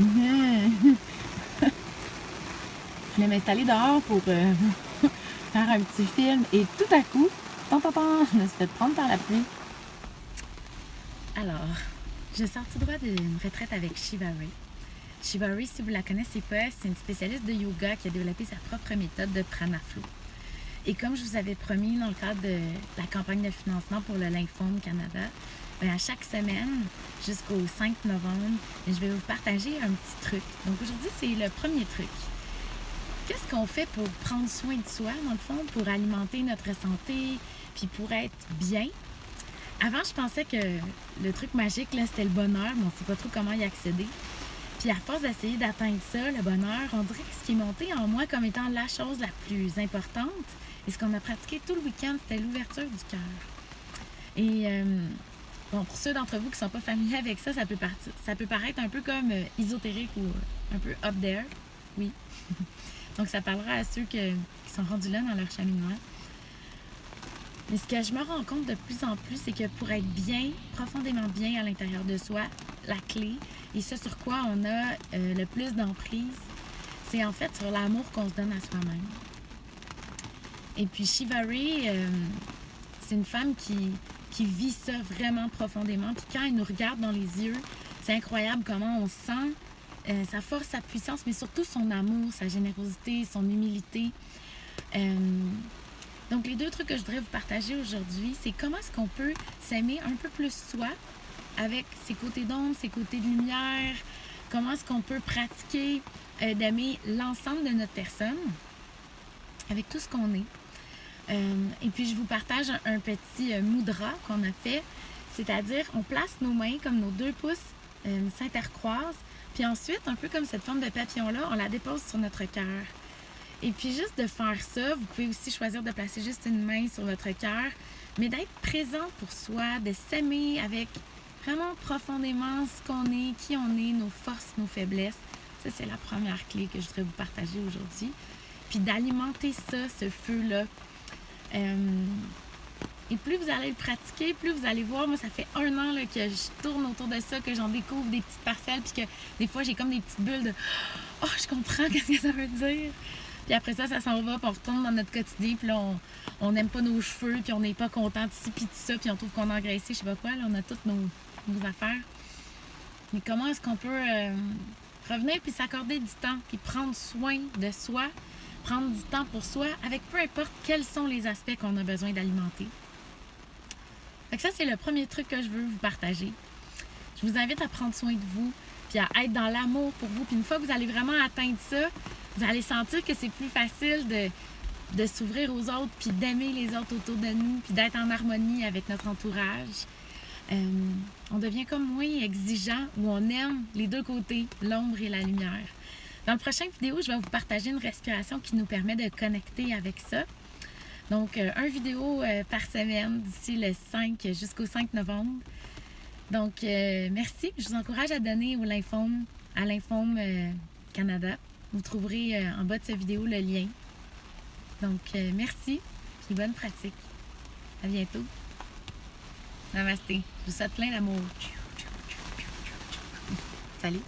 Je vais m'installer dehors pour faire un petit film et tout à coup, je me suis fait prendre par la pluie. Alors, je sors tout droit d'une retraite avec Shiva Rea. Shiva Rea, si vous la connaissez pas, c'est une spécialiste de yoga qui a développé sa propre méthode de prana flow. Et comme je vous avais promis dans le cadre de la campagne de financement pour le Lymphome Canada, à chaque semaine, jusqu'au 5 novembre, je vais vous partager un petit truc. Donc aujourd'hui, c'est le premier truc. Qu'est-ce qu'on fait pour prendre soin de soi, dans le fond, pour alimenter notre santé, puis pour être bien? Avant, je pensais que le truc magique, là, c'était le bonheur, mais on ne sait pas trop comment y accéder. Puis à force d'essayer d'atteindre ça, le bonheur, on dirait que ce qui est monté en moi comme étant la chose la plus importante, et ce qu'on a pratiqué tout le week-end, c'était l'ouverture du cœur. Et bon, pour ceux d'entre vous qui ne sont pas familiers avec ça, ça peut paraître un peu comme ésotérique ou un peu up there. Oui. Donc ça parlera à ceux qui sont rendus là dans leur cheminement. Mais ce que je me rends compte de plus en plus, c'est que pour être bien, profondément bien à l'intérieur de soi, la clé, et ce sur quoi on a le plus d'emprise, c'est en fait sur l'amour qu'on se donne à soi-même. Et puis Shiva Rea, c'est une femme qui vit ça vraiment profondément. Puis quand elle nous regarde dans les yeux, c'est incroyable comment on sent sa force, sa puissance, mais surtout son amour, sa générosité, son humilité. Donc les deux trucs que je voudrais vous partager aujourd'hui, c'est comment est-ce qu'on peut s'aimer un peu plus soi, avec ses côtés d'ombre, ses côtés de lumière, comment est-ce qu'on peut pratiquer d'aimer l'ensemble de notre personne, avec tout ce qu'on est. Et puis je vous partage un petit mudra qu'on a fait, c'est-à-dire on place nos mains comme nos 2 pouces s'intercroisent, puis ensuite, un peu comme cette forme de papillon-là, on la dépose sur notre cœur. Et puis juste de faire ça, vous pouvez aussi choisir de placer juste une main sur votre cœur, mais d'être présent pour soi, de s'aimer avec vraiment profondément ce qu'on est, qui on est, nos forces, nos faiblesses. Ça, c'est la première clé que je voudrais vous partager aujourd'hui. Puis d'alimenter ça, ce feu-là. Et plus vous allez le pratiquer, plus vous allez voir, moi ça fait 1 an là, que je tourne autour de ça, que j'en découvre des petites parcelles, puis que des fois j'ai comme des petites bulles de « Oh, je comprends qu'est-ce que ça veut dire! » Puis après ça s'en va, puis on retourne dans notre quotidien, puis là on n'aime pas nos cheveux, puis on n'est pas content de ci, puis de ça, puis on trouve qu'on a engraissé, je sais pas quoi, là on a toutes nos affaires. Mais comment est-ce qu'on peut revenir puis s'accorder du temps, puis prendre soin de soi, prendre du temps pour soi, avec peu importe quels sont les aspects qu'on a besoin d'alimenter. Fait que ça, c'est le premier truc que je veux vous partager. Je vous invite à prendre soin de vous, puis à être dans l'amour pour vous. Puis une fois que vous allez vraiment atteindre ça, vous allez sentir que c'est plus facile de s'ouvrir aux autres, puis d'aimer les autres autour de nous, puis d'être en harmonie avec notre entourage. On devient comme moins exigeant, où on aime les deux côtés, l'ombre et la lumière. Dans la prochaine vidéo, je vais vous partager une respiration qui nous permet de connecter avec ça. Donc, une vidéo par semaine d'ici le 5 jusqu'au 5 novembre. Donc, merci. Je vous encourage à donner au Lymphome, à Lymphome Canada. Vous trouverez en bas de cette vidéo le lien. Donc, merci et bonne pratique. À bientôt. Namasté. Je vous souhaite plein d'amour. Salut.